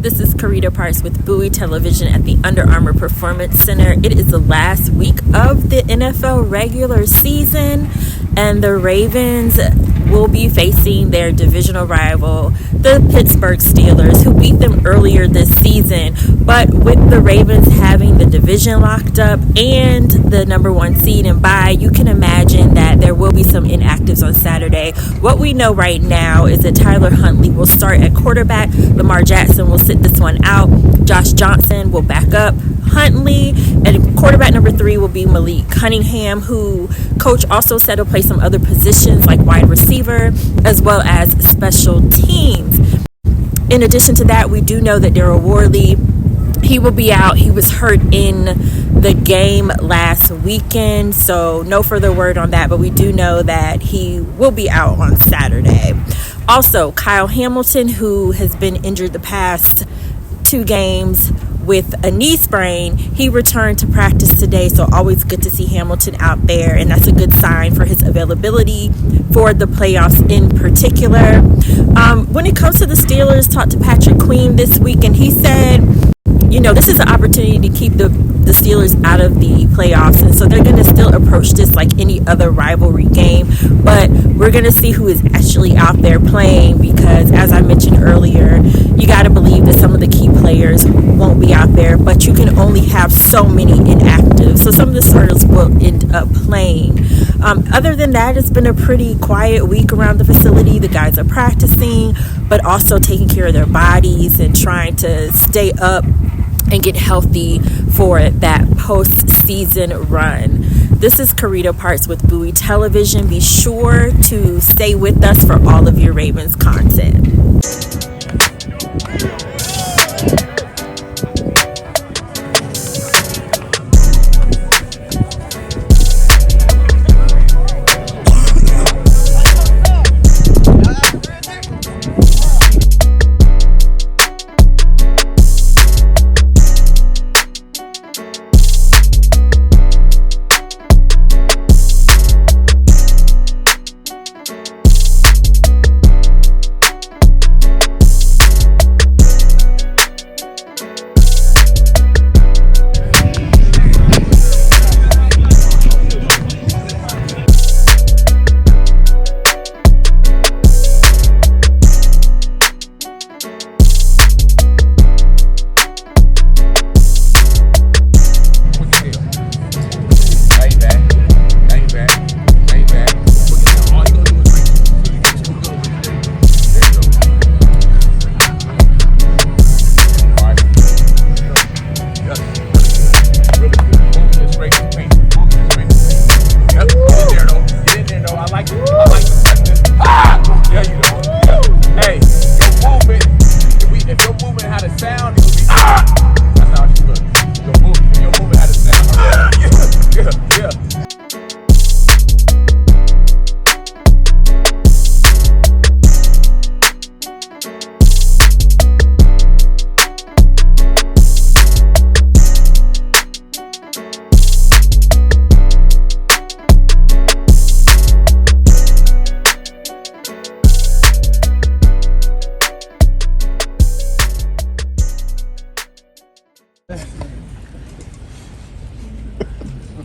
This is Carita Parks with Bowie Television at the Under Armour Performance Center. It is the last week of the NFL regular season, and the Ravens will be facing their divisional rival, the Pittsburgh Steelers, who beat them earlier this season. But with the Ravens having the division locked up and the number one seed and bye, you can imagine that there will be some inactives on Saturday. What we know right now is that Tyler Huntley will start at quarterback. Lamar Jackson will sit this one out. Josh Johnson will back up Huntley, and quarterback number 3 will be Malik Cunningham, who coach also said will play some other positions like wide receiver as well as special teams. In addition to that, we do know that Daryl Worley, he will be out. He was hurt in the game last weekend, so no further word on that, but we do know that he will be out on Saturday. Also, Kyle Hamilton, who has been injured the past 2 games with a knee sprain, he returned to practice today, so always good to see Hamilton out there, and that's a good sign for his availability for the playoffs in particular. When it comes to the Steelers, talked to Patrick Queen this week, and he said, this is an opportunity to keep the Steelers out of the playoffs, and so they're going to still approach this like any other rivalry game, but we're going to see who is actually out there playing, because as I mentioned earlier, you got to believe that some of the key players won't be out there, but you can only have so many inactive, so some of the starters will end up playing. Other than that, it's been a pretty quiet week around the facility. The guys are practicing, but also taking care of their bodies and trying to stay up and get healthy for that postseason run. This is Carita Parks with Bowie Television. Be sure to stay with us for all of your Ravens content.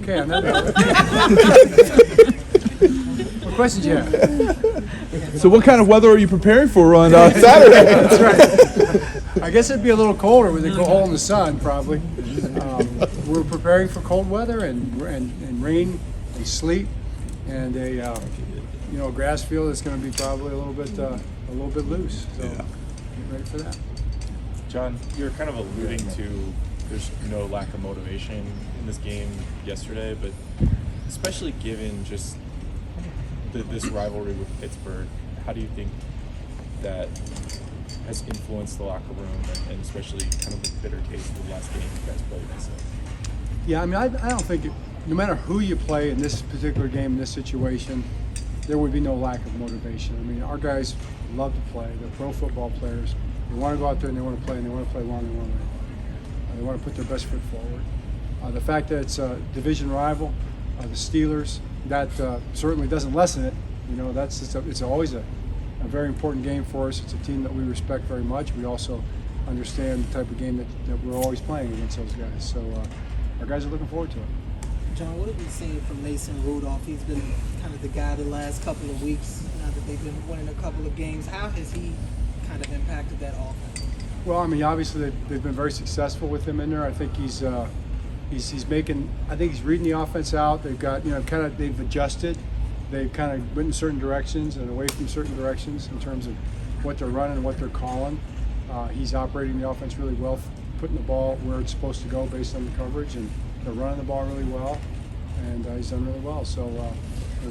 Okay, I'm not. What questions you have? So what kind of weather are you preparing for on Saturday? That's right. I guess it'd be a little colder with a hole in the sun, probably. We're preparing for cold weather and rain and sleet, and a grass field that's going to be probably a little bit loose. So get ready for that. John, you're kind of alluding to there's no lack of motivation in this game yesterday, but especially given just this rivalry with Pittsburgh, how do you think that has influenced the locker room and especially kind of the bitter taste of the last game you guys played? Yeah, I mean, I don't think no matter who you play in this particular game, in this situation, there would be no lack of motivation. I mean, our guys love to play. They're pro football players. They want to go out there and they want to play, and they want to play long and long. They want to put their best foot forward. The fact that it's a division rival, the Steelers, that certainly doesn't lessen it. You know, it's always a very important game for us. It's a team that we respect very much. We also understand the type of game that we're always playing against those guys. So our guys are looking forward to it. John, what have you seen from Mason Rudolph? He's been kind of the guy the last couple of weeks, now that they've been winning a couple of games. How has he kind of impacted that offense? Well, I mean, obviously they've been very successful with him in there. I think he's making. I think he's reading the offense out. They've got they've adjusted. They've kind of went in certain directions and away from certain directions in terms of what they're running and what they're calling. He's operating the offense really well, putting the ball where it's supposed to go based on the coverage, and they're running the ball really well, and he's done really well. So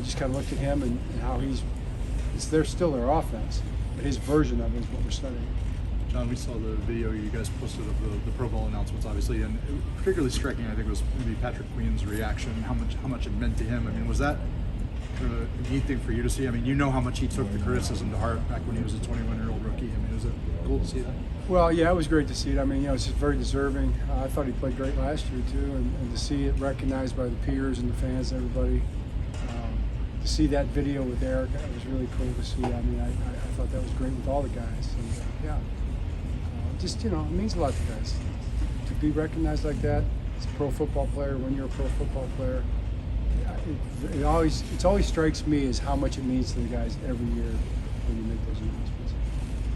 just kind of looked at him and how they're still their offense, but his version of it is what we're studying. John, we saw the video you guys posted of the Pro Bowl announcements, obviously, and particularly striking, I think, was maybe Patrick Queen's reaction, how much it meant to him. I mean, was that a neat thing for you to see? I mean, you know how much he took the criticism to heart back when he was a 21-year-old rookie. I mean, was it cool to see that? Well, yeah, it was great to see it. I mean, it's just very deserving. I thought he played great last year too, and to see it recognized by the peers and the fans and everybody. To see that video with Eric, it was really cool to see. I mean, I thought that was great with all the guys, and just it means a lot to guys to be recognized like that. As a pro football player, when you're a pro football player, it always strikes me as how much it means to the guys every year when you make those announcements.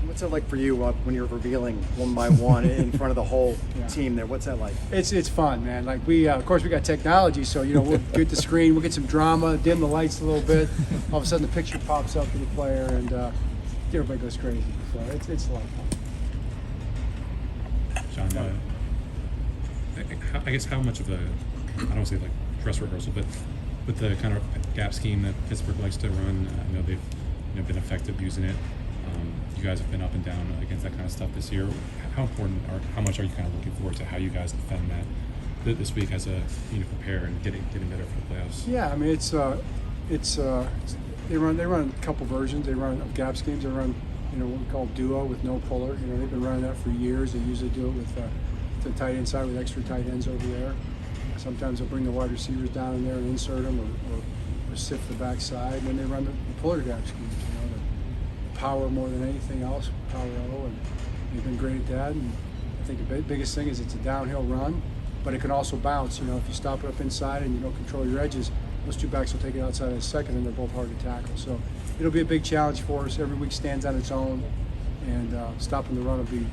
What's it like for you when you're revealing one by one in front of the whole team there? What's that like? It's fun, man. Like of course we got technology, so we'll get the screen, we'll get some drama, dim the lights a little bit. All of a sudden the picture pops up to the player, and everybody goes crazy. So it's a lot of fun. John, I guess how much of a, I don't want to say like dress rehearsal, but with the kind of gap scheme that Pittsburgh likes to run, I know they've been effective using it. You guys have been up and down against that kind of stuff this year. How important, or how much are you kind of looking forward to how you guys defend that this week as a prepare and getting better for the playoffs? Yeah, I mean they run a couple versions. They run of gap schemes. They run what we call duo with no puller. They've been running that for years. They usually do it with the tight end side with extra tight ends over there. Sometimes they'll bring the wide receivers down in there and insert them, or sift the backside. And then they run the puller gap schemes. Power more than anything else, power O, and they've been great at that. And I think the biggest thing is it's a downhill run, but it can also bounce. If you stop it up inside and you don't control your edges, those two backs will take it outside in a second, and they're both hard to tackle. So it'll be a big challenge for us. Every week stands on its own, and stopping the run will be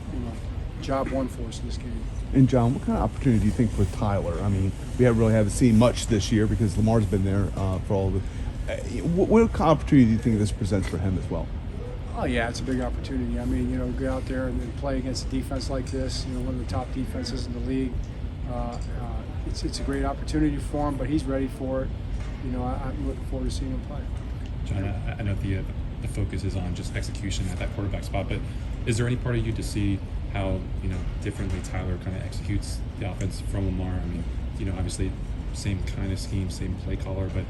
job one for us in this game. And John, what kind of opportunity do you think for Tyler? I mean, we haven't seen much this year because Lamar's been there for all of it. What kind of opportunity do you think this presents for him as well? Oh yeah, it's a big opportunity. I mean, go out there and play against a defense like this. One of the top defenses in the league. It's a great opportunity for him, but he's ready for it. I'm looking forward to seeing him play. John, I know the focus is on just execution at that quarterback spot, but is there any part of you to see how differently Tyler kind of executes the offense from Lamar? I mean, obviously same kind of scheme, same play caller, but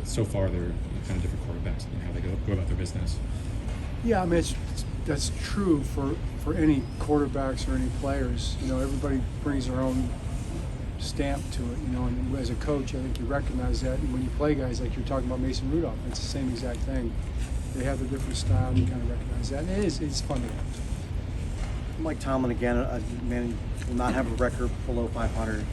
so far they're kind of different quarterbacks and how they go about their business. Yeah, I mean that's true for any quarterbacks or any players. Everybody brings their own stamp to it. And as a coach, I think you recognize that. And when you play guys like you're talking about Mason Rudolph, it's the same exact thing. They have their different style, and you kind of recognize that. And it's fun to watch. Mike Tomlin again, a man will not have a record below 500.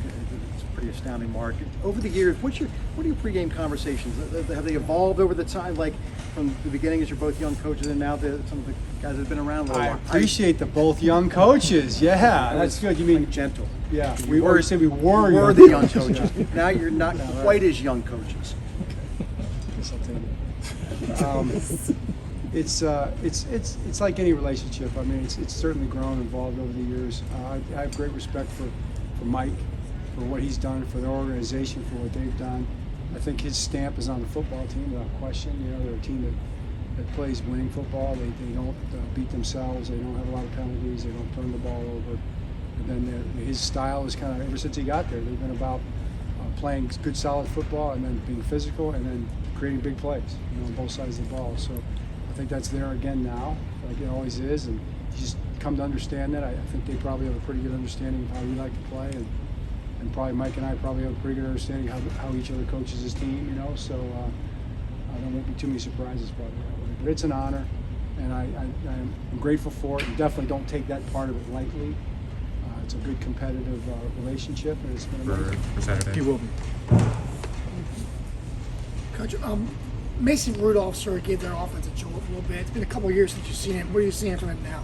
It's a pretty astounding mark. Over the years, what are your pregame conversations? Have they evolved over the time? Like from the beginning, as you're both young coaches, and now some of the guys that have been around a little I while. appreciate the both young coaches. Yeah, that's good. You mean like gentle? Yeah, we were the young coaches. Now you're not quite as young coaches. It's like any relationship. I mean, it's certainly grown and evolved over the years. I have great respect for Mike, for what he's done, for the organization, for what they've done. I think his stamp is on the football team, without question. They're a team that plays winning football. They don't beat themselves. They don't have a lot of penalties. They don't turn the ball over. And then his style is kind of, ever since he got there, they've been about playing good, solid football, and then being physical, and then creating big plays, on both sides of the ball. So I think that's there again now, like it always is, and you just come to understand that. I think they probably have a pretty good understanding of how we like to play, and probably Mike and I probably have a pretty good understanding of how each other coaches his team, So there won't be too many surprises probably that way. But it's an honor, and I'm grateful for it, and definitely don't take that part of it lightly. It's a good competitive relationship, and it's been amazing. For Saturday. He will be. Coach, Mason Rudolph sort of gave their offense a jolt a little bit. It's been a couple of years since you've seen him. What are you seeing from him now?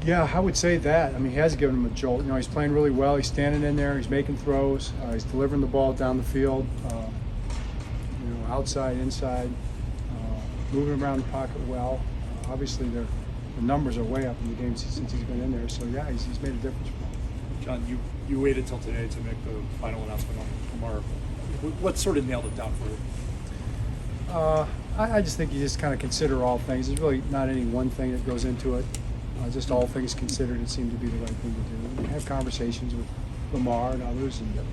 Yeah, I would say that. I mean, he has given him a jolt. You know, he's playing really well. He's standing in there. He's making throws. He's delivering the ball down the field. You know, outside, inside, moving around the pocket well. Obviously, the numbers are way up in the games since he's been in there. So yeah, he's made a difference for him. John, you waited till today to make the final announcement on Lamar. What sort of nailed it down for you? I just think you just kind of consider all things. There's really not any one thing that goes into it. Just all things considered, it seemed to be the right thing to do. And have conversations with Lamar and others and make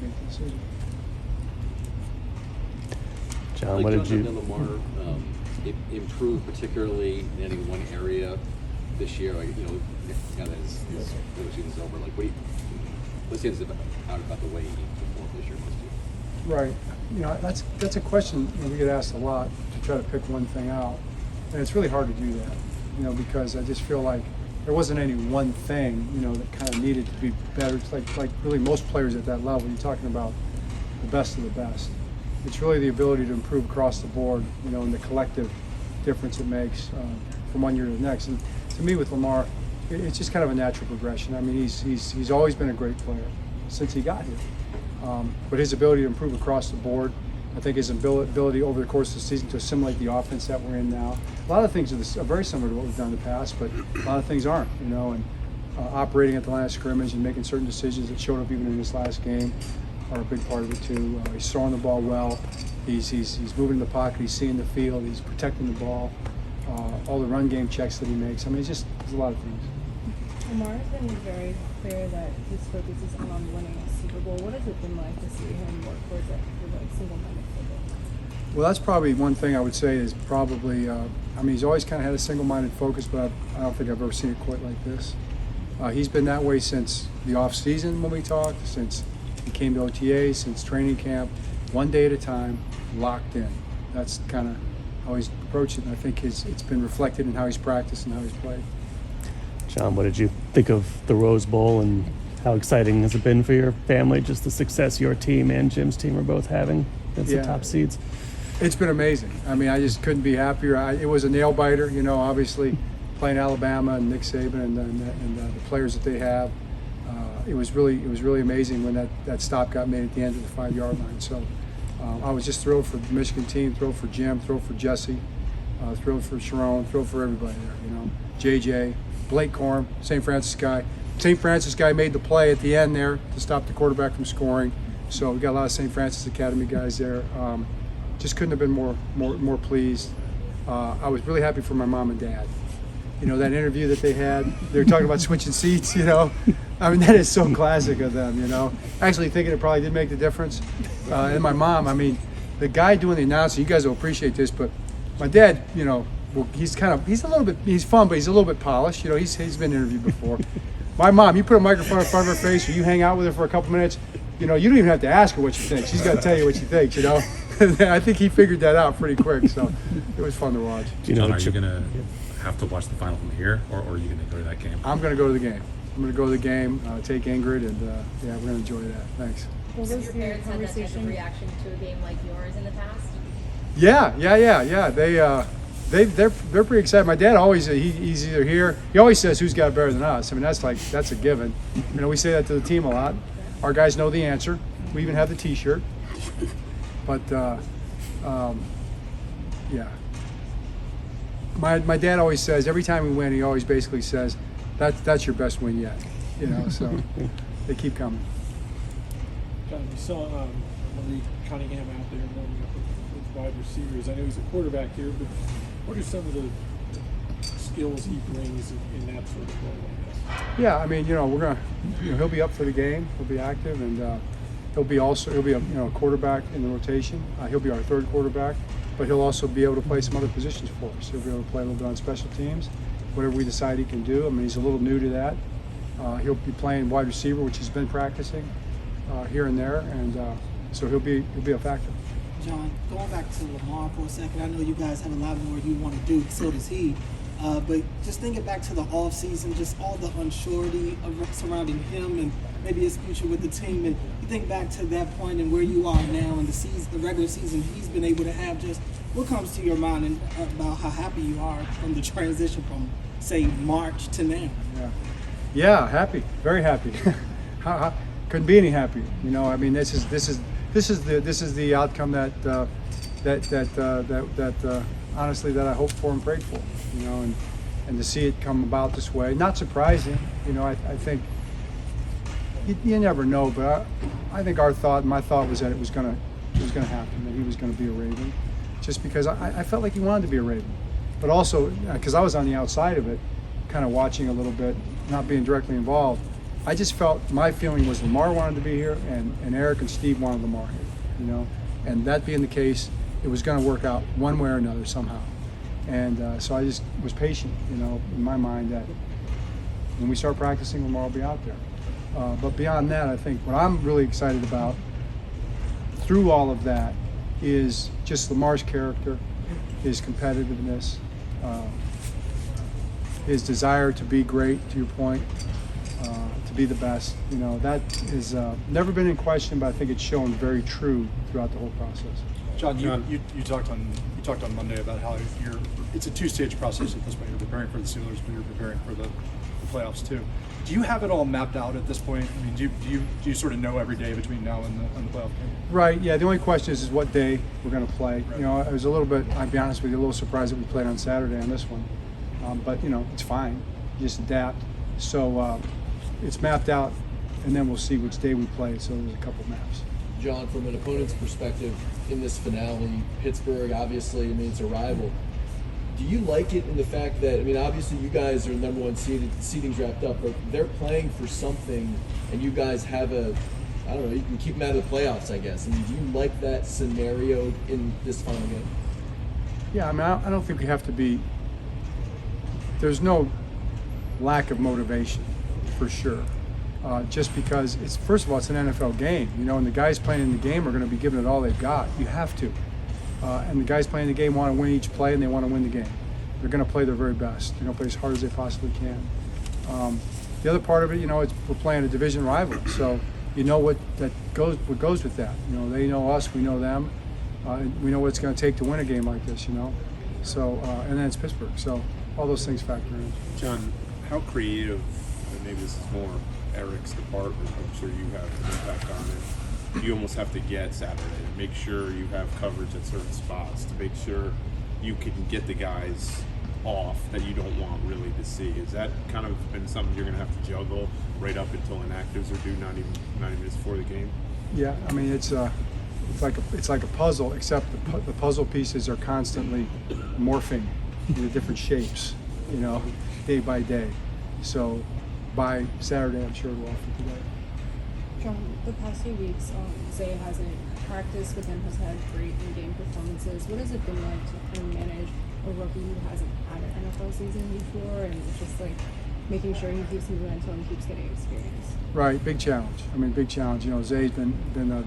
the decision. John, what did you? Lamar improve particularly in any one area this year? Like, you know, now that his season's over, like, what's the about the way he performed this year? Right. You know, that's a question we get asked a lot, to try to pick one thing out, and it's really hard to do that. You know, because I just feel like there wasn't any one thing, you know, that kind of needed to be better. It's like really most players at that level, you're talking about the best of the best. It's really the ability to improve across the board, you know, and the collective difference it makes from one year to the next. And to me, with Lamar, it's just kind of a natural progression. I mean, he's always been a great player since he got here. But his ability to improve across the board, I think his ability over the course of the season to assimilate the offense that we're in now. A lot of things are very similar to what we've done in the past, but a lot of things aren't, you know, and operating at the line of scrimmage and making certain decisions that showed up even in this last game are a big part of it too. He's throwing the ball well. He's moving in the pocket. He's seeing the field. He's protecting the ball. All the run game checks that he makes. I mean, there's a lot of things. Lamar has been very clear that his focus is on winning a Super Bowl. What has it been like to see him work towards that single-minded football? Well, that's probably one thing I would say is probably, I mean, he's always kind of had a single-minded focus, but I don't think I've ever seen it quite like this. He's been that way since the off-season when we talked, since he came to OTA, since training camp, one day at a time, locked in. That's kind of how he's approached it, and I think it's been reflected in how he's practiced and how he's played. John, what did you think of the Rose Bowl, and how exciting has it been for your family, just the success your team and Jim's team are both having as the top seeds? It's been amazing. I mean, I just couldn't be happier. It was a nail biter, you know, obviously playing Alabama and Nick Saban and the players that they have. It was really amazing when that stop got made at the end of the 5-yard line. So I was just thrilled for the Michigan team, thrilled for Jim, thrilled for Jesse, thrilled for Sharon, thrilled for everybody there, you know. JJ, Blake Corum, St. Francis guy. St. Francis guy made the play at the end there to stop the quarterback from scoring. So we got a lot of St. Francis Academy guys there. Just couldn't have been more pleased. I was really happy for my mom and dad. You know, that interview that they had, they were talking about switching seats, you know. I mean, that is so classic of them, you know. Actually thinking it probably did make the difference. And my mom, I mean, the guy doing the announcing, you guys will appreciate this, but my dad, you know, well, he's fun, but he's a little bit polished. You know, he's been interviewed before. My mom, you put a microphone in front of her face or you hang out with her for a couple minutes, you know, you don't even have to ask her what she thinks. She's got to tell you what she thinks, you know. I think he figured that out pretty quick, so it was fun to watch. John, are you going to have to watch the final from here, or are you going to go to that game? I'm going to go to the game. I'm going to go to the game, take Ingrid, and yeah, we're going to enjoy that. Thanks. Well, so your parents had that type of reaction to a game like yours in the past? Yeah. They're pretty excited. My dad always he's either here. He always says who's got it better than us. I mean that's a given. You know, we say that to the team a lot. Our guys know the answer. We even have the T-shirt. But yeah, my dad always says every time we win, he always basically says that's your best win yet. You know, so they keep coming. John, you saw Marie Cunningham out there warming up with wide receivers. I know he's a quarterback here, but what are some of the skills he brings in that sort of role, I guess? Yeah, I mean, you know, he'll be up for the game. He'll be active, and he'll be a quarterback in the rotation. He'll be our third quarterback, but he'll also be able to play some other positions for us. He'll be able to play a little bit on special teams, whatever we decide he can do. I mean, he's a little new to that. He'll be playing wide receiver, which he's been practicing here and there, and so he'll be a factor. John, going back to Lamar for a second, I know you guys have a lot more you want to do, so does he. But just thinking back to the offseason, just all the unsurety surrounding him and maybe his future with the team, and you think back to that point and where you are now in the season, the regular season he's been able to have, just what comes to your mind and about how happy you are from the transition from, say, March to now? Yeah, happy, very happy. Couldn't be any happier. You know, I mean, this is the outcome that honestly that I hoped for and prayed for. You know, and to see it come about this way, not surprising. You know, I think you never know, but I think my thought was that it was gonna happen, that he was gonna be a Raven, just because I felt like he wanted to be a Raven, but also because I was on the outside of it, kind of watching a little bit, not being directly involved. I just felt my feeling was Lamar wanted to be here, and Eric and Steve wanted Lamar here. You know, and that being the case, it was going to work out one way or another somehow. And so I just was patient, you know, in my mind that when we start practicing, Lamar will be out there. But beyond that, I think what I'm really excited about through all of that is just Lamar's character, his competitiveness, his desire to be great, to your point, to be the best. You know, that is never been in question, but I think it's shown very true throughout the whole process. John, you talked on Monday about how it's a two-stage process at this point. You're preparing for the Steelers, but you're preparing for the playoffs too. Do you have it all mapped out at this point? I mean, do you sort of know every day between now and the playoff game? Right. Yeah. The only question is what day we're going to play. Right. You know, I was a little bit, I'll be honest with you, a little surprised that we played on Saturday on this one, but you know, it's fine. You just adapt. So it's mapped out, and then we'll see which day we play. So there's a couple maps. John, from an opponent's perspective in this finale, Pittsburgh, obviously, I mean, it's a rival. Do you like it in the fact that, I mean, obviously you guys are number one seeded, seeding's wrapped up, but they're playing for something, and you guys have I don't know, you can keep them out of the playoffs, I guess. I mean, do you like that scenario in this final game? Yeah, I mean, I don't think we have to be, there's no lack of motivation, for sure. Just because it's, first of all, it's an NFL game, you know, and the guys playing in the game are going to be giving it all they've got. You have to. And the guys playing the game want to win each play, and they want to win the game. They're going to play their very best. They're going to play as hard as they possibly can. The other part of it, you know, we're playing a division rival, so you know what goes with that. You know, they know us, we know them. We know what it's going to take to win a game like this, you know. So, and then it's Pittsburgh, so all those things factor in. John, how creative, and maybe this is more Eric's department, I'm sure you have an impact on it. You almost have to get Saturday to make sure you have coverage at certain spots, to make sure you can get the guys off that you don't want really to see. Is that kind of been something you're going to have to juggle right up until inactives are due 90 minutes before the game? Yeah, I mean it's like a puzzle, except the puzzle pieces are constantly morphing into different shapes, you know, day by day. So by Saturday, I'm sure we'll all fit together. John, the past few weeks, Zay hasn't practiced, but then has had great in-game performances. What has it been like to kind of manage a rookie who hasn't had an NFL season before, and just like making sure he keeps moving until he keeps getting experience? Right, big challenge. I mean, big challenge. You know, Zay's been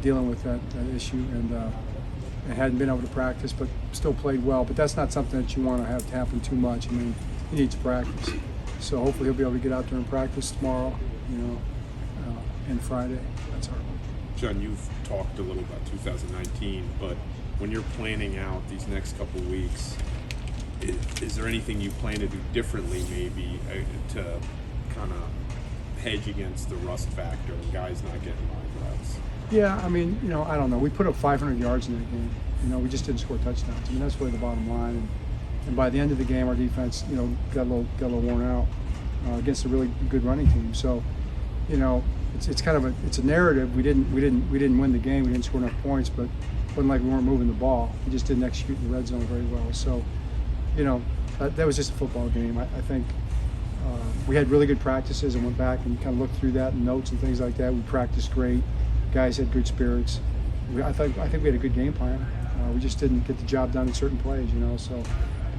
dealing with that issue and hadn't been able to practice, but still played well. But that's not something that you want to have to happen too much. I mean, he needs practice. So hopefully he'll be able to get out there and practice tomorrow, you know, and Friday. That's our hope. John, you've talked a little about 2019, but when you're planning out these next couple of weeks, is there anything you plan to do differently maybe to kind of hedge against the rust factor and guys not getting live reps? Yeah, I mean, you know, I don't know. We put up 500 yards in that game. You know, we just didn't score touchdowns. I mean, that's really the bottom line. And by the end of the game, our defense, you know, got a little worn out against a really good running team. So, you know, it's kind of a narrative. We didn't win the game. We didn't score enough points, but it wasn't like we weren't moving the ball. We just didn't execute in the red zone very well. So, you know, that was just a football game. I think we had really good practices and went back and kind of looked through that and notes and things like that. We practiced great. Guys had good spirits. I think we had a good game plan. We just didn't get the job done in certain plays, you know. So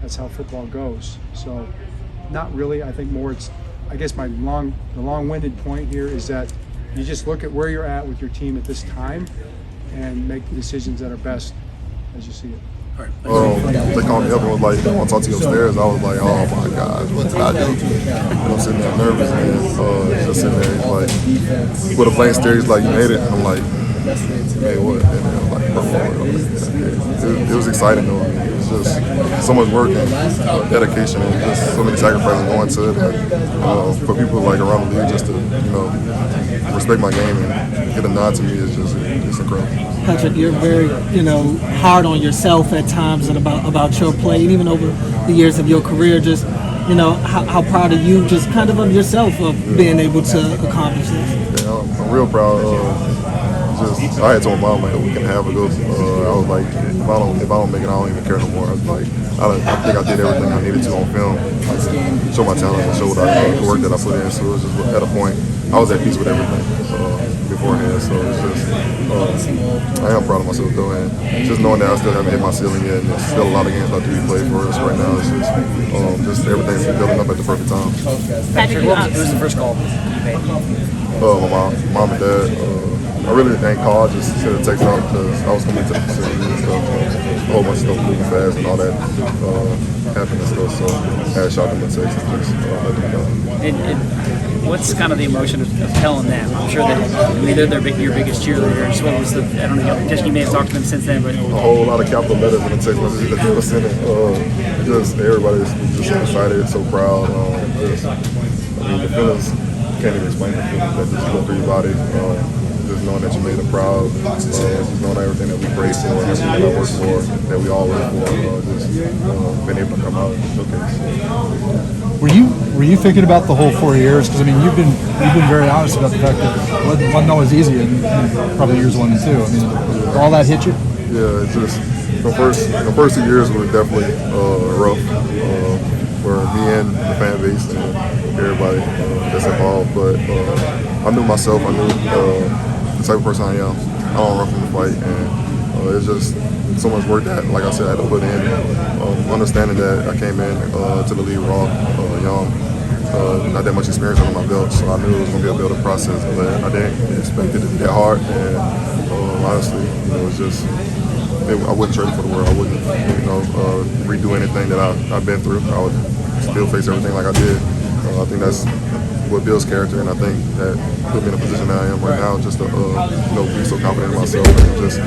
that's how football goes. So not really. I think more it's, I guess the long-winded point here is that you just look at where you're at with your team at this time and make the decisions that are best as you see it? They called me up and was like, "I want to talk to you upstairs." I was like, "Oh my gosh, what did I do?" And I'm sitting there nervous and just sitting there. He's like, with a blank stare, he's like, "You made it." And I'm like, "Made what?" And then I'm like, it was exciting though. I mean, it was just so much work and dedication and just so many sacrifices going to it. And, for people like around the league just to respect my game and get a nod to me is just it's incredible. Patrick, you're very, hard on yourself at times and about your play, and even over the years of your career. Just, how proud are you, just kind of yourself, of being able to accomplish this? Yeah, I'm real proud. I had told my mom like a week and a half ago. I was like, if I don't make it, I don't even care no more. I was like, I think I did everything I needed to on film, show my talent and show the work that I put in. So it was just at a point I was at peace with everything beforehand. So it's just I am proud of myself though, and just knowing that I still haven't hit my ceiling yet, and there's still a lot of games left to be played for us right now. It's just everything's building up at the perfect time. Patrick, who was the first call you made? My mom and dad. I really didn't call, I just sent a text out because I was coming to the facility and stuff. A whole bunch of stuff moving fast and all that happened and stuff. So I had shot them a text and just let them know. And what's kind of the emotion of telling them? I'm sure that they're your biggest cheerleaders. What was I don't know, you may have talked to them since then, but a whole lot of capital letters in the text messages that they were sending. Just everybody's just so excited, so proud. The feelings, can't even explain the feelings that just go through your body. Just knowing that you made them proud, just knowing everything that we prayed for, everything that I worked for, that we all worked for, just being able to come out and showcase. Were you thinking about the whole 4 years? Because I mean, you've been very honest about the fact that wasn't always easy, and probably years 1 and 2. I mean, all that hit you? Yeah, it's just the first 2 years were definitely rough for me and the fan base and everybody that's involved. But I knew myself. I knew the type of person I am. I don't run from the fight, and it's just so much work that, like I said, I had to put in. Understanding that I came in to the league raw, young, not that much experience under my belt, so I knew it was going to be a building process, but I didn't expect it to be that hard, and honestly, it was just, I wouldn't trade it for the world. I wouldn't, redo anything that I've been through. I would still face everything like I did. I think that's what builds character, and I think that put me in a position that I am right now, just to be so confident in myself and just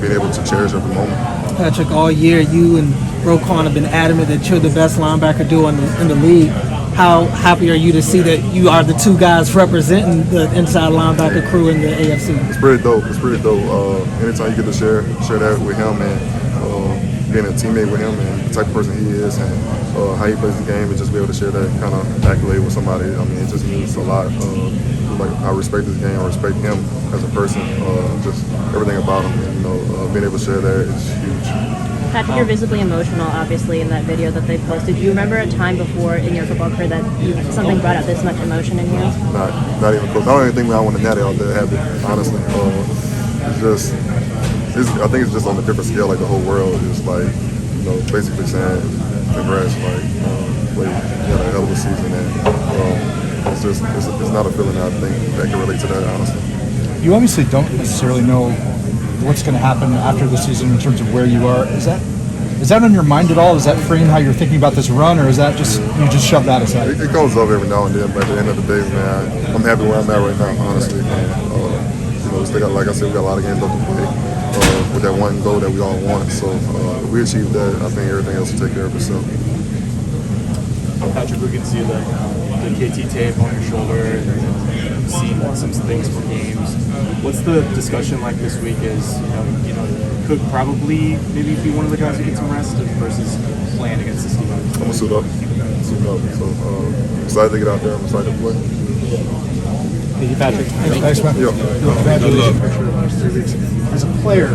being able to cherish every moment. Patrick, all year you and Roquan have been adamant that you're the best linebacker duo in the league. How happy are you to see that you are the two guys representing the inside linebacker crew in the AFC? It's pretty dope. Anytime you get to share that with him and being a teammate with him and the type of person he is and how he plays the game, and just be able to share that kind of accolade with somebody, I mean, it just means a lot. I respect this game. I respect him as a person. Just everything about him. And, being able to share that is huge. Patrick, you're visibly emotional, obviously, in that video that they posted. Do you remember a time before in your football career that something brought out this much emotion in you? Not even close. I don't even think I want to natty out there have it, honestly. I think it's just on a different scale. Like the whole world is like, basically saying congrats. Like, you had a hell of a season, and it's not a feeling that I think that can relate to that, honestly. You obviously don't necessarily know what's going to happen after the season in terms of where you are. Is that on your mind at all? Does that frame how you're thinking about this run, or is that just you just shove that aside? It comes up every now and then, but at the end of the day, man, I'm happy where I'm at right now, honestly. And, we still got, like I said, we got a lot of games left to play with that one goal that we all wanted. So if we achieve that, I think everything else will take care of itself. Patrick, we can see the KT tape on your shoulder and see some things from games. What's the discussion like this week? Is could probably maybe be one of the guys who get some rest versus playing against the Steelers? I'm gonna suit up. So excited to get out there. I'm excited to play. Thank you, Patrick. Thanks, man. As a player,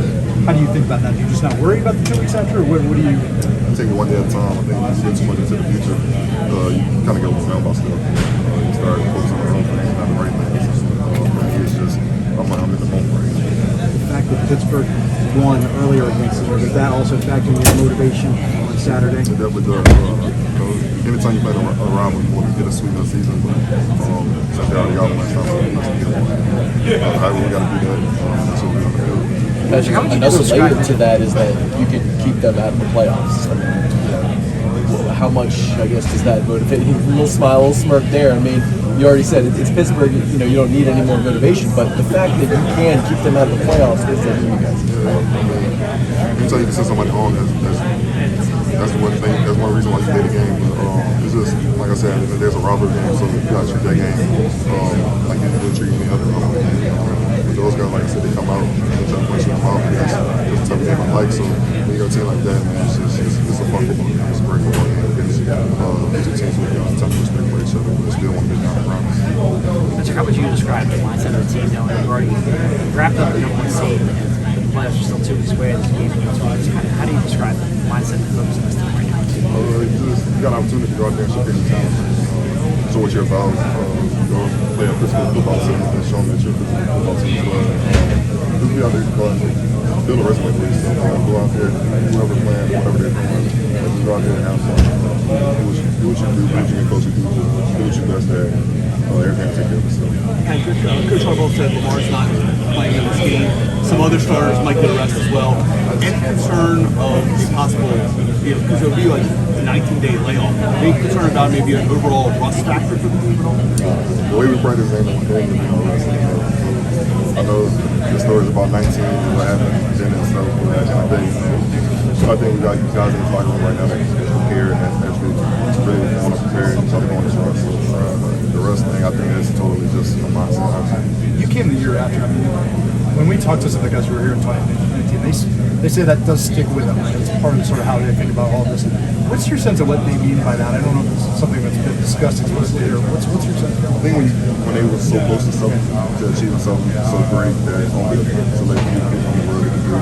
how do you think about that? Do you just not worry about the 2 weeks after, or what do you? Take it one day at a time. I think you get too much into the future. You kind of get overwhelmed by stuff. You start focusing on the wrong things, not the right things. It's just, I'm in the moment right now. The fact that Pittsburgh won earlier against them, did that also factor in your motivation on Saturday? It definitely does. Anytime you play around with people, you get a sweep of the season. But since they already got one, it's not so much to get one. However, we got to do that. That's what we're going to do. Patrick, another layer to that is that you can keep them out of the playoffs. I mean, you know, how much, I guess, does that motivate you? A little smile, a little smirk there. I mean, you already said it's Pittsburgh. You know, you don't need any more motivation, but the fact that you can keep them out of the playoffs, what does that mean, you guys? Let me tell you, to send somebody home, that's one thing. That's one reason why you play the game. It's just like I said, there's a rivalry game, so you gotta treat that game like you would treat any other game. Those guys, like I said, they come out and try to punch you in the mouth. It's a tough game I like. So when you got a team like that, man, it's a fun football game. It's a great football game. These two teams will be on the top of respect for each other. They still want to be down the ground. Patrick, how would you describe the mindset of the team knowing that you've already wrapped up the number one seed and the playoffs are still 2 weeks away? This game against Washington. How do you describe the mindset and focus of this team right now? You got an opportunity to go out there and show any talent. Show what you're about. Go play a physical football team and show them that you're a physical football team. Just be out there, go out there, build a resume for yourself. Go out there, whoever playing, whatever they're playing, just go out there and have fun. Do what you do, do what you can coach you do what you best at. Everything will take care of itself. And Coach Harbaugh said Lamar's not playing in this game. Some other starters might get a rest as well. Any concern of a possible, because it'll be like a 19-day layoff, any concern about maybe an overall rust factor for the team at all? The way we practice ain't going to be no rest. I know the stories about 19 and what happened then and stuff, but at the end of the day, I think we got guys in the locker room right now that can prepare and actually really want to prepare and try to go on this run. So the rest thing, I think, is totally just a mindset. You came the year after. I mean, when we talked to some of the guys who were here in 2019, they say that does stick with them. Right? It's part of sort of how they think about all this. What's your sense of what they mean by that? I don't know if it's something that's been discussed explicitly, or what's your sense of that? I think when they were so close to something, to achieving something so great that it's only to let you get on the road to do,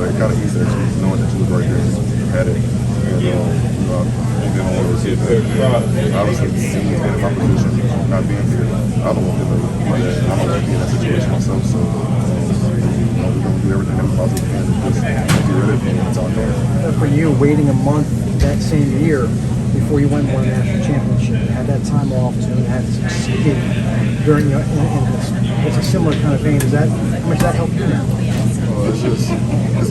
it kind of eased that you knowing that you was right there and you had it. And then on the receive that. Obviously, seeing being in my position, not being here, I don't want them to be that. I don't want to be in that situation myself. So we're going to do everything that we possibly can to just get rid of it when it's out there. For you, waiting a month that same year before you went and won a national championship, you had that time off, and you had succeeded during your in this. It's a similar kind of thing. How much does that help you now? It's just,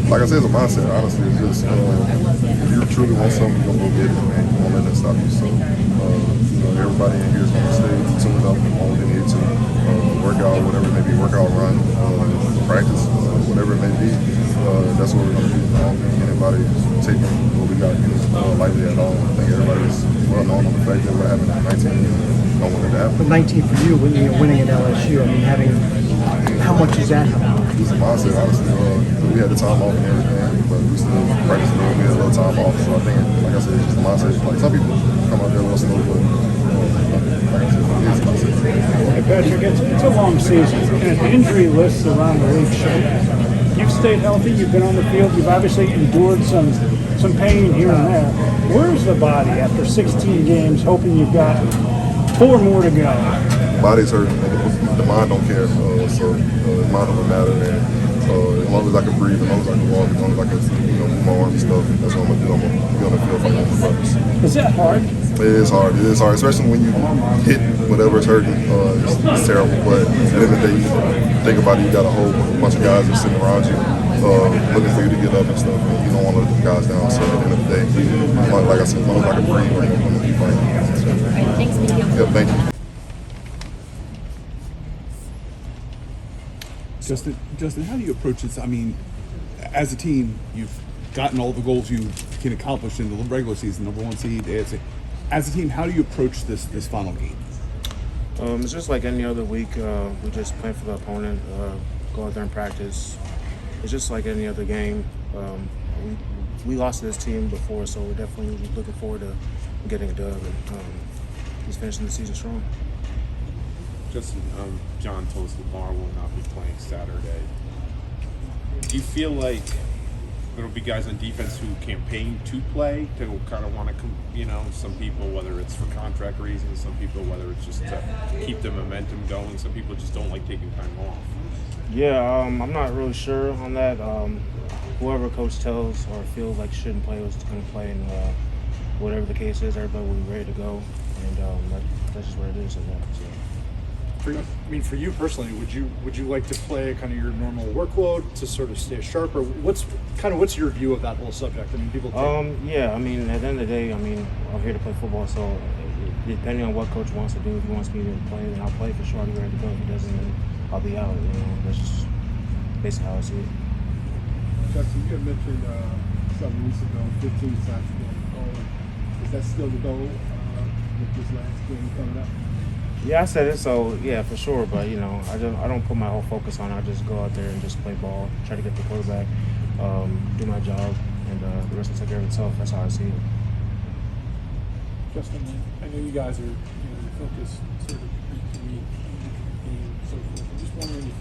like I said, it's a mindset, honestly. It's just, if you truly want something, you're going to go get it, man. You won't let that stop you. So, everybody in here is going to stay tuned up on what they need to. Work out, whatever it may be, workout, run, practice, whatever it may be. That's what we're going to do. I don't think anybody taking what we got lightly at all. I think everybody's well known on the fact that we're having 19 don't want it to happen. But 19 for you, when you're winning at LSU, I mean, how much does that help? It's a mindset, honestly. We had the time off and everything, but we still practiced a little bit, a little time off. So I think, like I said, it's just a mindset. Like some people come out there and listen to it, but like I said, it's a mindset. Hey Patrick, it's a long season, and injury lists around the league show that. You've stayed healthy, you've been on the field, you've obviously endured some pain here and there. Where's the body after 16 games, hoping you've got 4 more to go? Body's hurting, the mind don't care, so the mind don't matter, man. As long as I can breathe, as long as I can walk, as long as I can move my arms and stuff, that's what I'm going to do. I'm going to be on the field fighting for purpose. Is that hard? It is hard, especially when you hit whatever's hurting. It's terrible, but at the end of the day, you think about it, you got a whole bunch of guys that are sitting around you looking for you to get up and stuff, and you don't want to let the guys down. So at the end of the day, like I said, as long as I can breathe, I'm going to keep fighting. Thanks, thank you. Yep, thank you. Justin, how do you approach this? I mean, as a team, you've gotten all the goals you can accomplish in the regular season, number 1 seed, AFC. As a team, how do you approach this final game? It's just like any other week. We just play for the opponent, go out there and practice. It's just like any other game. We lost to this team before, so we're definitely looking forward to getting a dub and just finishing the season strong. Justin, John told us Lamar will not be playing Saturday. Do you feel like there'll be guys on defense who campaign to play, to kind of want to, some people, whether it's for contract reasons, some people, whether it's just to keep the momentum going, some people just don't like taking time off? Yeah, I'm not really sure on that. Whoever coach tells or feels like shouldn't play was going to play, and whatever the case is, everybody will be ready to go, and that's just what it is. So. For you personally, would you like to play kind of your normal workload to sort of stay sharp, or what's your view of that whole subject? I mean, people think, Yeah, I mean, at the end of the day, I mean, I'm here to play football, so depending on what coach wants to do, if he wants me to play, then I'll play for sure. I'll be ready to go. If he doesn't, then I'll be out. You know, that's just basically how I see it. Justin, you had mentioned some weeks ago, 15 sacks goal. Is that still the goal with this last game coming up? Yeah, I said it, so yeah, for sure. But you know, I don't put my whole focus on it. I just go out there and just play ball, try to get the quarterback, do my job, and the rest will take care of itself. That's how I see it. Justin, I know you guys are focused sort of week to week and so forth. I'm just wondering if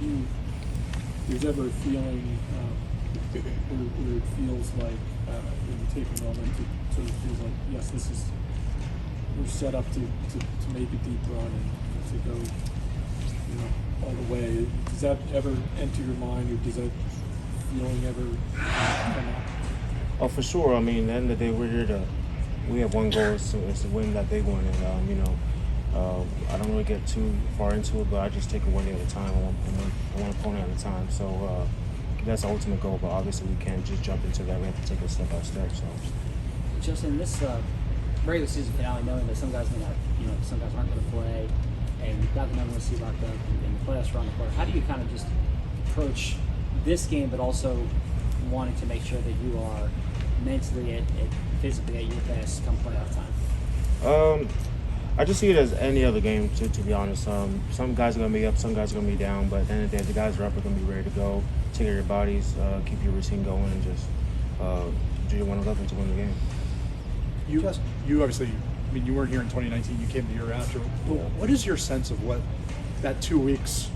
there's ever a feeling where it feels like when you take a moment, it sort of feels like, yes, we're set up to make a deep run and to go all the way. Does that ever enter your mind, or does that feeling ever come up? Oh, for sure. I mean, at the end of the day, we have one goal, is to win that big one, and I don't really get too far into it, but I just take it one day at a time, one opponent at a time. So that's the ultimate goal, but obviously we can't just jump into that. We have to take it step by step. So, Justin, this regular season finale, knowing that some guys aren't going to play, and you've got the number one seed locked up, and the playoffs are on the court. How do you kind of just approach this game, but also wanting to make sure that you are mentally and physically at your best come playoff time? I just see it as any other game, to be honest. Some guys are going to be up, some guys are going to be down, but at the end of the day, the guys are up are going to be ready to go. Take care of your bodies, keep your routine going, and just do your 111 to win the game. You obviously, I mean, you weren't here in 2019. You came the year after. But what is your sense of what that 2 weeks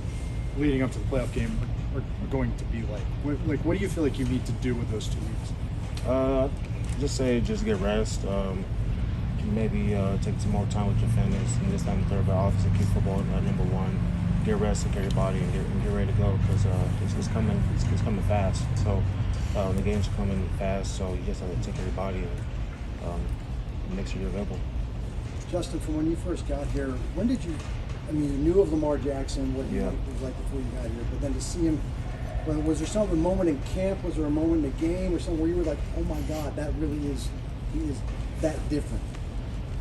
leading up to the playoff game are going to be like? What do you feel like you need to do with those 2 weeks? Just get rest. Maybe take some more time with your families and this time and third, but obviously keep football number one. Get rest, take care of your body, and get ready to go, because it's coming fast. So the games are coming fast, so you just have to take care of your body and make sure you're available. Justin, from when you first got here, when did you? I mean, you knew of Lamar Jackson, what he was like before you got here, but then to see him. Was there some moment in camp? Was there a moment in the game or something where you were like, "Oh my God, he is that different"?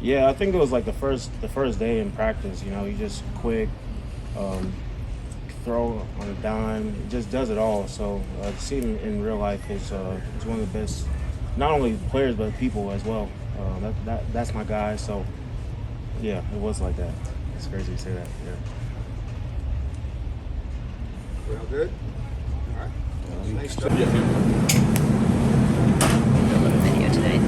Yeah, I think it was like the first day in practice. He just quick, throw on a dime, just does it all. So to see him in real life is one of the best, not only players but people as well. That's my guy. So yeah, it was like that. It's crazy to say that. Yeah. We're all good. All right. Thanks, John. Video today.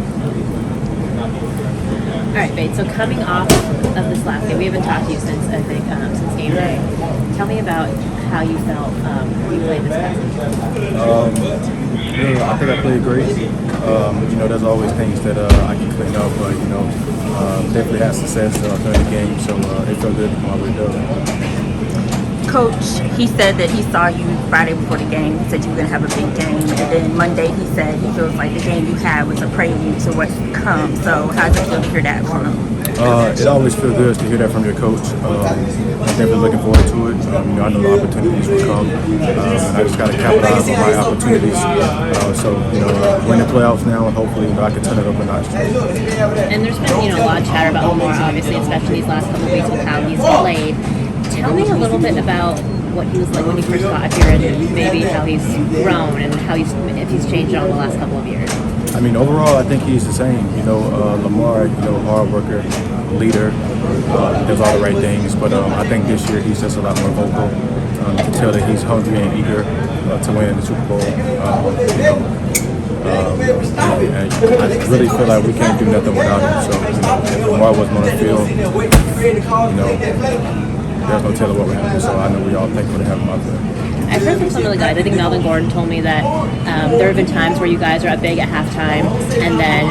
All right, Bates. So coming off of this last game, we haven't talked to you since since game day. Tell me about how you felt when you played this past week. I think I played great. There's always things that I can clean up, but definitely had success during the game, so it felt good all the way done. Coach, he said that he saw you Friday before the game. He said you were going to have a big game. And then Monday he said he feels like the game you had was a prelude to what's to come. So how does it feel to hear that from him? It always feels good to hear that from your coach. I'm definitely looking forward to it. I know the opportunities will come. And I just got to capitalize on my opportunities. We're in the playoffs now, and hopefully I can turn it up a notch. And there's been a lot of chatter about Lamar, obviously, especially these last couple of weeks with how he's played. Tell me a little bit about what he was like when he first got here, and maybe how he's grown and if he's changed on the last couple of years. I mean, overall, I think he's the same. Lamar, hard worker, leader, does all the right things. But I think this year he's just a lot more vocal. You can tell that he's hungry and eager to win the Super Bowl. And I really feel like we can't do nothing without him. So if Lamar wasn't on the field, there's no telling what would happen. So I know we all thankful to have him out there. I've heard from some of the guys. I think Melvin Gordon told me that there have been times where you guys are up big at halftime, and then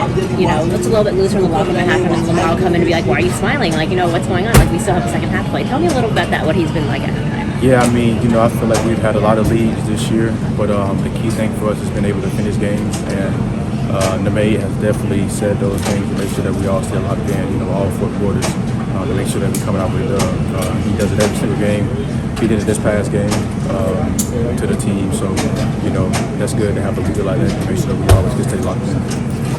it's a little bit looser in the locker room at halftime, and Lamar will come in and be like, "Why are you smiling? Like, what's going on? Like, we still have a second half to play." Tell me a little about that. What he's been like at halftime. Yeah, I mean, I feel like we've had a lot of leads this year, but the key thing for us has been able to finish games, and Neme has definitely said those things to make sure that we all stay locked in. All 4 quarters. to make sure that we coming out with it. He does it every single game. He did it this past game to the team. So, you know, that's good to have a leader like that to make sure that we always can stay locked in.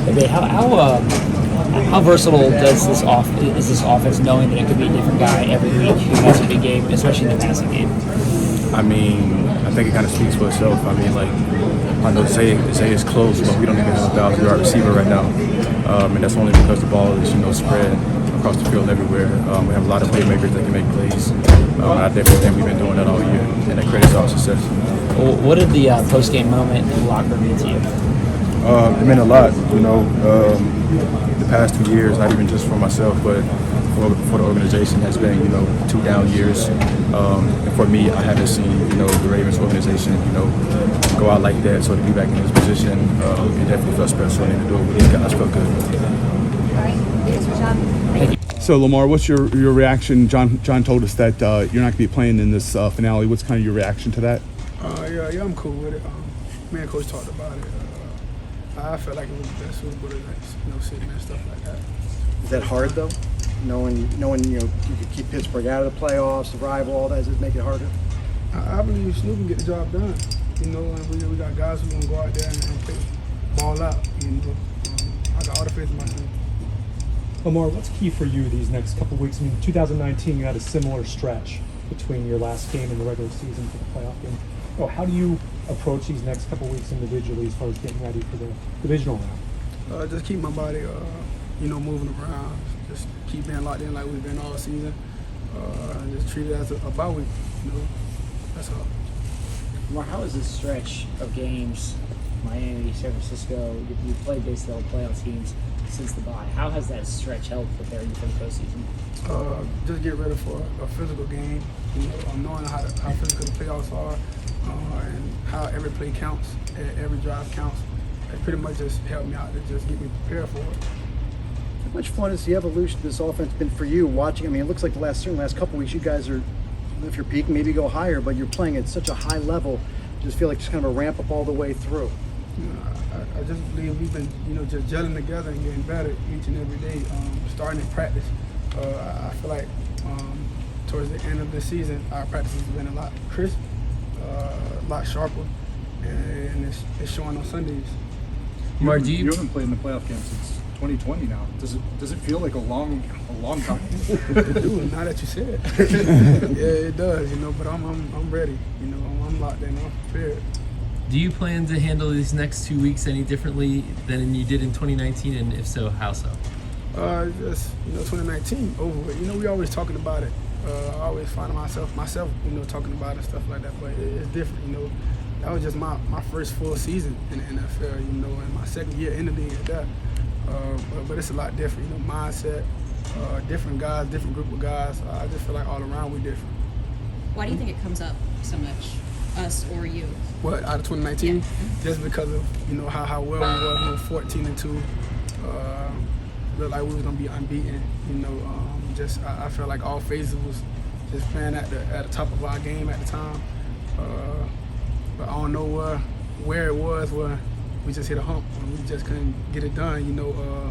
Okay, how versatile does is this offense, knowing that it could be a different guy every week who has a big game, especially in the passing game? I mean, I think it kind of speaks for itself. I mean, like, I know Zay is close, but we don't even have a 1,000-yard receiver right now. And that's only because the ball is, you know, spread across the field everywhere. We have a lot of playmakers that can make plays. I definitely think we've been doing that all year, and that credits our success. Well, what did the post-game moment in the locker room mean to you? It meant a lot, you know. The past 2 years, not even just for myself, but for the organization, has been, you know, 2 down years. And for me, I haven't seen, you know, the Ravens organization, you know, go out like that. So to be back in this position, it definitely felt special, and to do it with these guys felt good. So Lamar, what's your reaction? John told us that you're not going to be playing in this finale. What's kind of your reaction to that? Yeah, I'm cool with it. Me and Coach talked about it. I felt like it was the best suitable to, you know, sitting and stuff like that. Is that hard though? Knowing you know you could keep Pittsburgh out of the playoffs, the rival, all that, does it make it harder? I believe Snoop can get the job done. You know, and we got guys who gonna go out there and play ball out. You know, I got all the faith in my team. Lamar, what's key for you these next couple of weeks? I mean, 2019, you had a similar stretch between your last game and the regular season for the playoff game. Oh, how do you approach these next couple of weeks individually as far as getting ready for the divisional round? Just keep my body, you know, moving around. Just keep being locked in like we've been all season. Just treat it as a bye week. You know, that's all. Lamar, how is this stretch of games, Miami, San Francisco, you played basically all playoff teams since the bye. How has that stretch helped prepare you for the postseason? Just get ready for a physical game. You know, knowing how physical the playoffs are, and how every play counts, every drive counts. It pretty much just helped me out to just get me prepared for it. How much fun has the evolution of this offense been for you watching? I mean, it looks like the last couple weeks you guys are, if you're peaking, maybe go higher, but you're playing at such a high level. Just feel like just kind of a ramp up all the way through. You know, I just believe we've been, you know, just gelling together and getting better each and every day. Starting in practice, I feel like towards the end of the season, our practice has been a lot crisp, a lot sharper, and it's showing on Sundays. Mark, you haven't played in the playoff game since 2020 now. Does it feel like a long time? It do, now that you said it. Yeah, it does, you know, but I'm ready. You know, I'm locked in, I'm prepared. Do you plan to handle these next 2 weeks any differently than you did in 2019, and if so, how so? Just, you know, 2019 over with. You know, we always talking about it. I always find myself, you know, talking about it and stuff like that. But it's different, you know. That was just my first full season in the NFL, you know, and my second year in the league at that. But it's a lot different, you know, mindset, different guys, different group of guys. I just feel like all around we different. Why do you think it comes up so much, us or you? What, out of 2019? Yeah. Just because of, you know, how well we were, you know, 14-2. Looked like we was gonna be unbeaten, you know. I felt like all phases was just playing at the top of our game at the time. But I don't know where it was where we just hit a hump and we just couldn't get it done, you know,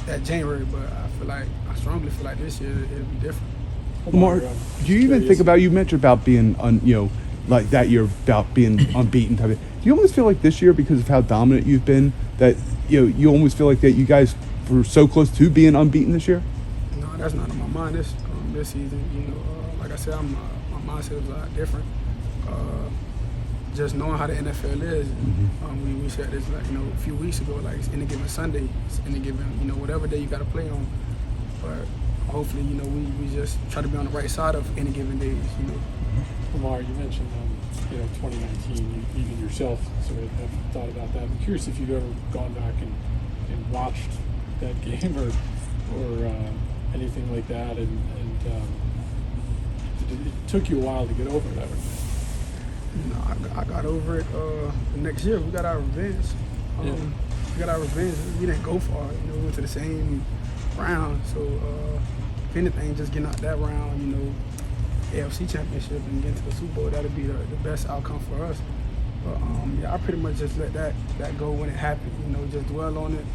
that January. But I strongly feel like this year it'll be different. Lamar, do you even think about, you mentioned about being, you know, like that year about being unbeaten type of, do you almost feel like this year, because of how dominant you've been, that, you know, you almost feel like that you guys were so close to being unbeaten this year? No, that's not in my mind this season. You know, like I said, my mindset is a lot different. Just knowing how the NFL is, we said this, like, you know, a few weeks ago, like, it's any given Sunday, it's any given, you know, whatever day you got to play on. But hopefully, you know, we just try to be on the right side of any given days, you know. Lamar, you mentioned, you know, 2019, you even yourself sort of have thought about that. I'm curious if you've ever gone back and watched that game or anything like that, and it took you a while to get over that. You know, I got over it the next year. We got our revenge. We got our revenge. We didn't go far. You know, we went to the same round. So, if anything, just getting out that round, you know, AFC Championship and getting to the Super Bowl, that'd be the best outcome for us. But, yeah, I pretty much just let that go when it happened. You know, just dwell on it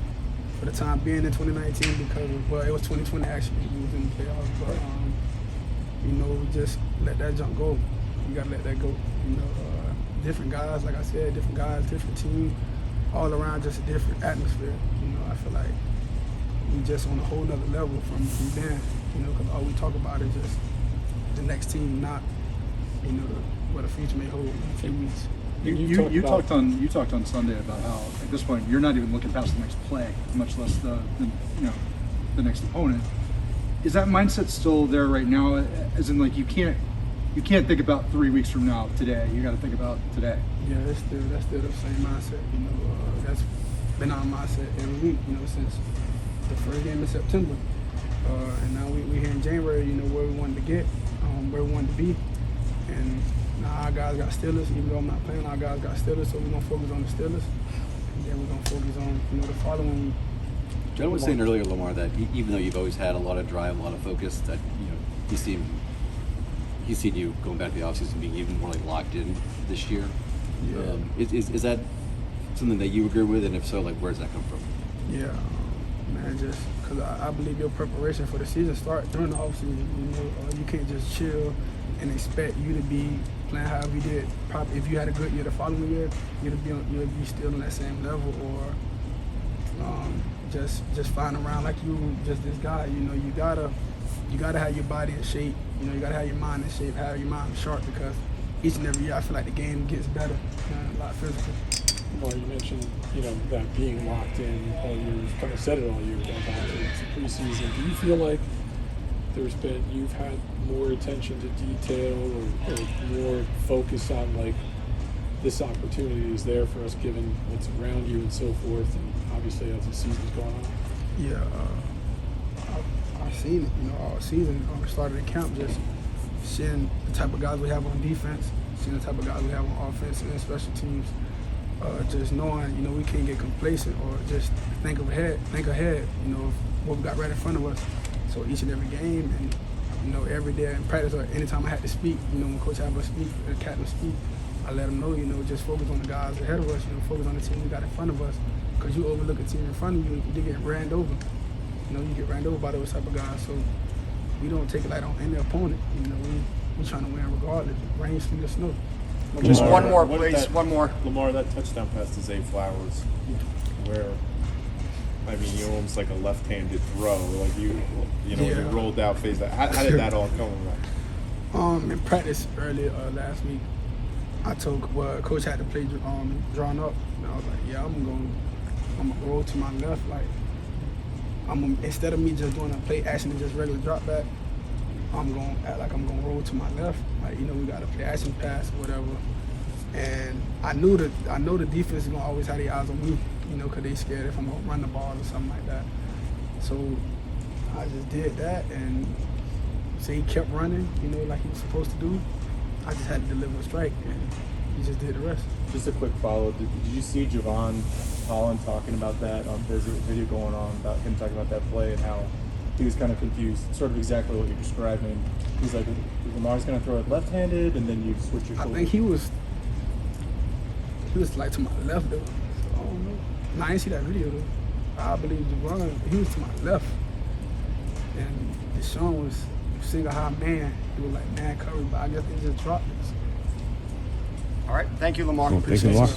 for the time being in 2019 because it was 2020 actually. We was in the playoffs, but you know, we just let that jump go. We gotta let that go. You know, different guys, like I said, different guys, different team, all around, just a different atmosphere. You know, I feel like we just on a whole nother level from then. You know, because all we talk about is just the next team, not what the future may hold in a few weeks. You talked on Sunday about how at this point you're not even looking past the next play, much less the next opponent. Is that mindset still there right now? As in, like, you can't think about 3 weeks from now today. You got to think about today. Yeah, that's still the same mindset. You know, that's been our mindset every week. You know, since the first game in September, and now we here in January. You know where we wanted to get, where we wanted to be, and. Now our guys got Steelers, even though I'm not playing, our guys got Steelers, so we're going to focus on the Steelers. And then we're going to focus on, the following week. John was saying earlier, Lamar, that even though you've always had a lot of drive, a lot of focus, that, he's seen you going back to the offseason being even more like locked in this year. Yeah. Is that something that you agree with? And if so, like, where does that come from? Yeah, man, just because I believe your preparation for the season starts during the offseason. You know, you can't just chill and expect you to be playing however you did. Probably if you had a good year the following year, you'd be still on that same level, or just flying around like you just this guy. You know, you gotta have your body in shape. You know, you gotta have your mind in shape, have your mind sharp, because each and every year I feel like the game gets better, a lot physical. Well, you mentioned, that being locked in all year. You've kind of said it all year going back to the preseason. Do you feel like you've had more attention to detail or more focus on, like, this opportunity is there for us given what's around you and so forth, and obviously as the season's going on? Yeah, I've seen it, all season. We started the camp just seeing the type of guys we have on defense, seeing the type of guys we have on offense and special teams. Just knowing, we can't get complacent or just think ahead, of what we got right in front of us. So each and every game and, every day in practice or anytime I had to speak, when Coach Harbaugh speak, the captain speak, I let them know, just focus on the guys ahead of us, focus on the team we got in front of us. Because you overlook a team in front of you, you get ran over. You get ran over by those type of guys. So we don't take it light on any opponent. We trying to win regardless, rain, sleet, or snow. Just one more, please. One more. Lamar, that touchdown pass to Zay Flowers, where, you almost like a left-handed throw, like you rolled out, face that. How did that all come around? In practice earlier last week, I told Coach had to play drawn up, and I was like, yeah, I'm gonna roll to my left, like instead of me just doing a play action and just regular drop back, I'm gonna act like I'm gonna roll to my left, like we got a play action pass or whatever. And I know the defense is gonna always have their eyes on me, because they scared if I'm gonna run the ball or something like that. So I just did that, and so he kept running, like he was supposed to do. I just had to deliver a strike, and he just did the rest. Just a quick follow-up. Did you see Javon Holland talking about that? There's a video going on about him talking about that play and how he was kind of confused, sort of exactly what you're describing. He's like, Lamar's going to throw it left-handed, and then you switch your shoulder. I think he was like to my left, though. So I don't know. No, I didn't see that video, though. I believe Javon, he was to my left. And Deshaun was single high man. He was like man covered, but I guess they just dropped it. All right. Thank you, Lamar. Cool. Thank you, Lamar.